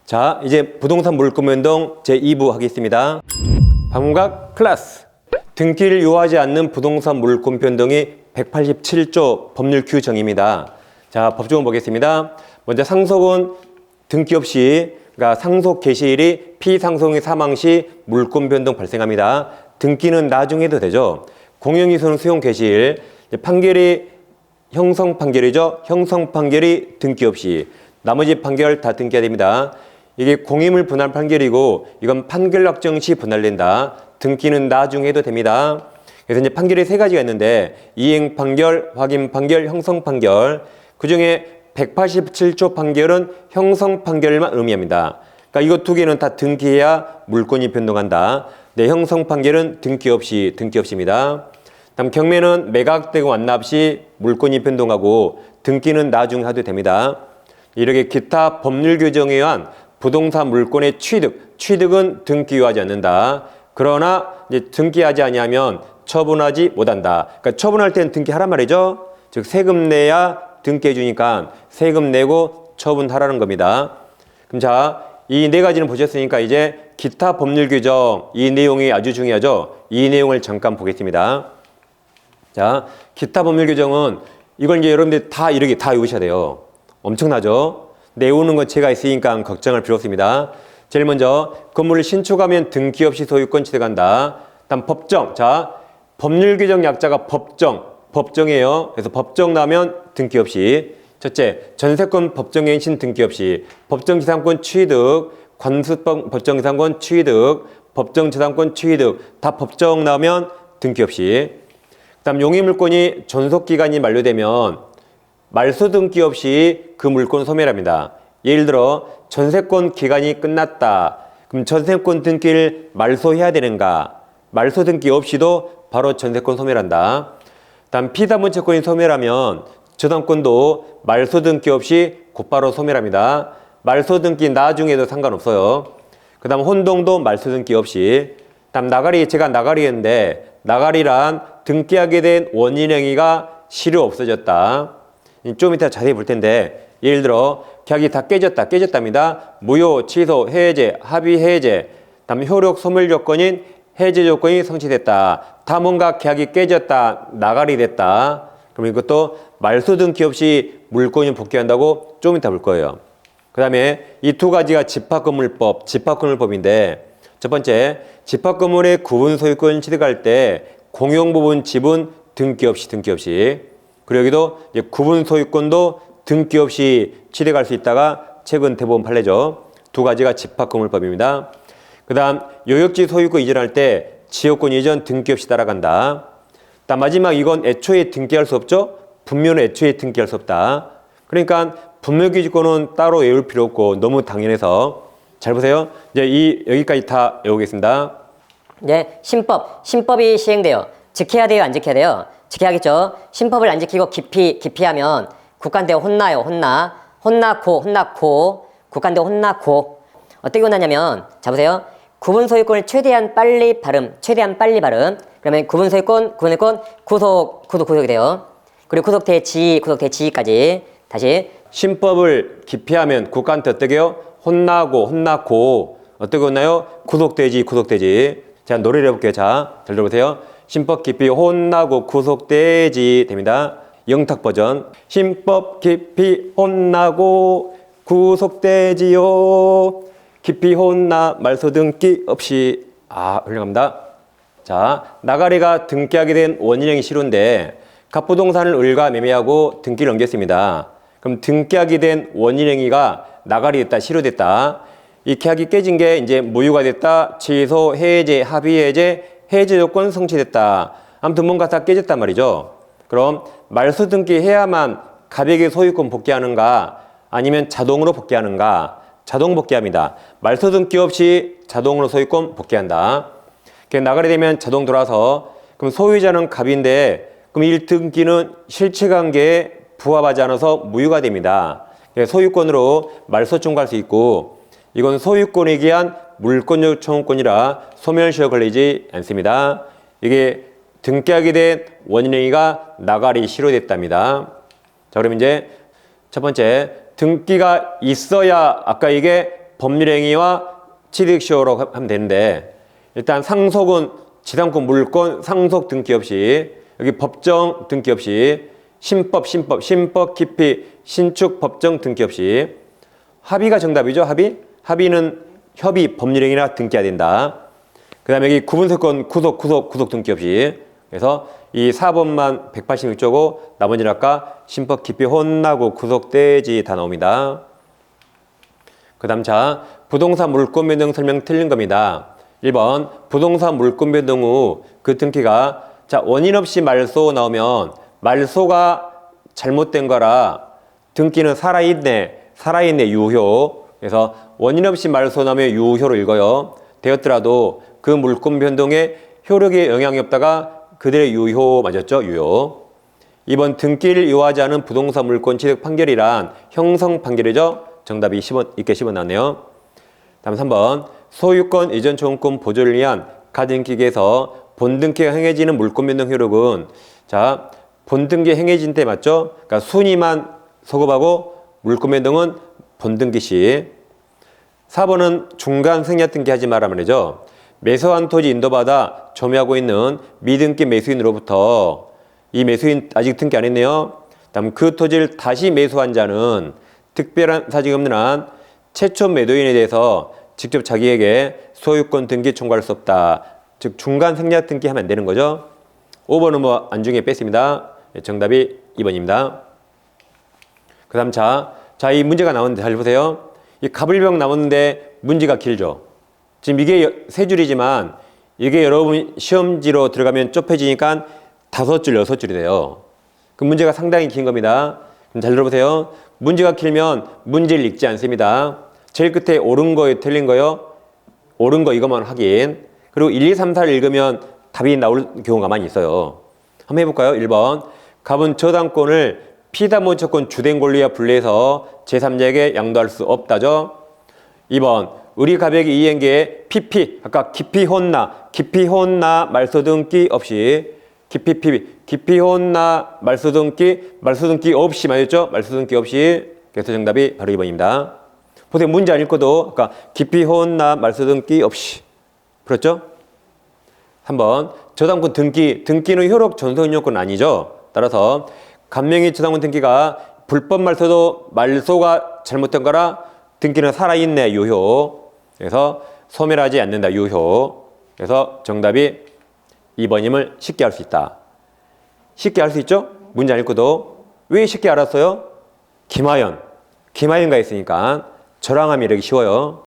자, 이제 부동산 물권변동 제2부 하겠습니다. 방문각 클래스. 등기를 요하지 않는 부동산 물권 변동이 187조 법률 규정입니다. 자, 법조문 보겠습니다. 먼저 상속은 등기 없이, 그러니까 상속 개시일이 피상속인 사망 시 물권 변동 발생합니다. 등기는 나중에 해도 되죠. 공영이소는 수용 개시일, 판결이 형성 판결이죠. 형성 판결이 등기 없이, 나머지 판결 다 등기해야 됩니다. 이게 공임을 분할 판결이고 이건 판결 확정 시 분할된다. 등기는 나중에 해도 됩니다. 그래서 이제 판결이 세 가지가 있는데 이행 판결, 확인 판결, 형성 판결. 그중에 187조 판결은 형성 판결만 의미합니다. 그러니까 이거 두 개는 다 등기해야 물권이 변동한다. 네, 형성 판결은 등기 없이입니다. 다음 경매는 매각되고 완납 시 물권이 변동하고 등기는 나중에 해도 됩니다. 이렇게 기타 법률 규정에 의한 부동산 물권의 취득은 등기요하지 않는다. 그러나 이제 등기하지 아니하면 처분하지 못한다. 그러니까 처분할 때는 등기하란 말이죠. 즉 세금 내야 등기해 주니까 세금 내고 처분하라는 겁니다. 그럼 자, 이 네 가지는 보셨으니까 이제 기타 법률 규정, 이 내용이 아주 중요하죠. 이 내용을 잠깐 보겠습니다. 자, 기타 법률 규정은 이걸 이제 여러분들 다 이렇게 다 외우셔야 돼요. 엄청나죠? 내우는 건 제가 있으니까 걱정할 필요 없습니다. 제일 먼저 건물을 신축하면 등기 없이 소유권 취득한다. 다음 법정. 자, 법률 규정 약자가 법정이에요. 그래서 법정 나면 등기 없이. 첫째, 전세권 법정갱신 등기 없이. 법정지상권 취득, 관수법 법정지상권 취득, 법정재산권 취득 다 법정 나오면 등기 없이. 그다음 용의물권이 존속기간이 만료되면 말소 등기 없이 그 물권 소멸합니다. 예를 들어 전세권 기간이 끝났다. 그럼 전세권 등기를 말소해야 되는가? 말소 등기 없이도 바로 전세권 소멸한다. 다음 피담보채권이 소멸하면 저당권도 말소 등기 없이 곧바로 소멸합니다. 말소 등기 나중에도 상관없어요. 그 다음 혼동도 말소 등기 없이. 다음 나가리, 제가 나가리인데 나가리란 등기하게 된 원인행위가 실효 없어졌다. 좀 이따 자세히 볼 텐데 예를 들어 계약이 다 깨졌답니다. 무효, 취소, 해제, 합의 해제, 다음 효력 소멸 조건인 해제 조건이 성취됐다. 다 뭔가 계약이 깨졌다, 나가리 됐다. 그럼 이것도 말소 등기 없이 물권이 복귀한다고 좀 이따 볼 거예요. 그 다음에 이 두 가지가 집합건물법인데 첫 번째, 집합건물의 구분 소유권 취득할 때 공용 부분 지분 등기 없이. 그리고 여기도 이제 구분 소유권도 등기 없이 취득할 수 있다가 최근 대법원 판례죠. 두 가지가 집합건물법입니다. 그 다음 요역지 소유권 이전할 때 지역권 이전 등기 없이 따라간다. 다음 마지막 이건 애초에 등기할 수 없죠. 분묘는 애초에 등기할 수 없다. 그러니까 분묘기지권은 따로 외울 필요 없고 너무 당연해서 잘 보세요. 이제 여기까지 다 외우겠습니다. 네, 신법이 시행돼요. 지켜야 돼요, 안 지켜야 돼요? 지켜야겠죠. 신법을 안 지키고 기피하면 국가한테 혼나요. 혼나고 국가한테 어떻게 혼나냐면 자 보세요. 구분 소유권을 최대한 빨리 발음. 그러면 구분 소유권 구속이 돼요. 그리고 구속대지까지 다시 신법을 기피하면 국가한테 어떻게 해요? 혼나고 어떻게 혼나요? 구속되지. 자, 노래를 해볼게요. 자, 잘 들어보세요. 신법 기피 혼나고 구속되지 됩니다. 영탁 버전. 신법 기피 혼나고 구속되지요. 기피 혼나 말소 등기 없이. 훌륭합니다. 자, 나가리가 등기하게 된 원인행위 실효인데 갑부동산을 을과 매매하고 등기를 넘겼습니다. 그럼 등기하게 된 원인행위가 나가리 됐다, 실효됐다. 이 계약이 깨진 게 이제 무효가 됐다, 취소, 해제, 합의 해제, 해제 조건 성취됐다. 아무튼 뭔가 다 깨졌단 말이죠. 그럼 말소 등기해야만 가백의 소유권 복귀하는가 아니면 자동으로 복귀하는가? 자동 복귀합니다. 말소 등기 없이 자동으로 소유권 복귀한다. 나가리 되면 자동 돌아서 그럼 소유자는 갑인데 그럼 1등기는 실체관계에 부합하지 않아서 무효가 됩니다. 소유권으로 말소 청구할 수 있고 이건 소유권에 기한 물권적 청구권이라 소멸시효 걸리지 않습니다. 이게 등기하게 된 원인행위가 나가리 실효됐답니다. 자, 그럼 이제 첫 번째 등기가 있어야 아까 이게 법률행위와 취득시효로 하면 되는데 일단 상속은 지상권, 물권, 상속 등기 없이 여기 법정 등기 없이 신법, 기피, 신축, 법정 등기 없이 합의가 정답이죠. 합의는 협의, 법률행위나 등기해야 된다. 그 다음에 여기 구분세권, 구속 등기 없이 그래서 이 4번만 186조고 나머지는 아까 신법, 기피, 혼나고 구속돼지 다 나옵니다. 그 다음 자 부동산 물권 변동 설명 틀린 겁니다. 1번 부동산 물권 변동 후 그 등기가 자 원인 없이 말소 나오면 말소가 잘못된 거라 등기는 살아있네 유효. 그래서 원인 없이 말소 나오면 유효로 읽어요. 되었더라도 그 물권 변동에 효력에 영향이 없다가 그들의 유효 맞았죠? 유효. 2번 등기를 요하지 않은 부동산 물권 취득 판결이란 형성 판결이죠? 정답이 10원, 있게 10원 나왔네요. 다음 3번 소유권 이전 초용권 보조를 위한 가등기계에서 본등기가 행해지는 물권 변동 효력은 자 본등기 행해진 때 맞죠? 그러니까 순위만 소급하고 물권 변동은 본등기 시. 4번은 중간 생략 등기 하지 마라 말이죠. 매수한 토지 인도받아 점유하고 있는 미등기 매수인으로부터 이 매수인 아직 등기 안 했네요. 다음 그 토지를 다시 매수한 자는 특별한 사정이 없는 한 최초 매도인에 대해서 직접 자기에게 소유권 등기 청구할 수 없다. 즉 중간 생략 등기 하면 안 되는 거죠. 5번은 뭐 안중에 뺐습니다. 정답이 2번입니다. 그 다음 자 이 문제가 나오는데 잘 보세요. 이 갑을병 나오는데 문제가 길죠. 지금 이게 세 줄이지만 이게 여러분 시험지로 들어가면 좁혀지니까 5줄, 6줄이 돼요. 그 문제가 상당히 긴 겁니다. 그럼 잘 들어보세요. 문제가 길면 문제를 읽지 않습니다. 제일 끝에 옳은 거에 틀린 거요. 옳은 거 이것만 확인. 그리고 1, 2, 3, 4를 읽으면 답이 나올 경우가 많이 있어요. 한번 해볼까요? 1번 갑은 저당권을 피담보채권 주된 권리와 분리해서 제3자에게 양도할 수 없다죠. 2번 우리 가백이 이행계에 PP 아까 기피 혼나 말소 등기 없이 기피 혼나 말소 등기 없이 맞았죠? 말소 등기 없이. 그래서 정답이 바로 2번입니다. 보세요. 문제 안 읽고도 아까 기피 혼나 말소 등기 없이 풀었죠? 3번 저당권 등기는 효력 전속 요건 아니죠. 따라서 간명의 저당권 등기가 불법 말소도 말소가 잘못된 거라 등기는 살아있네 유효. 그래서 소멸하지 않는다 유효. 그래서 정답이 2번임을 쉽게 알 수 있다. 쉽게 알 수 있죠? 문제 안 읽고도. 왜 쉽게 알았어요? 김하연가 있으니까 저랑하면 이렇게 쉬워요.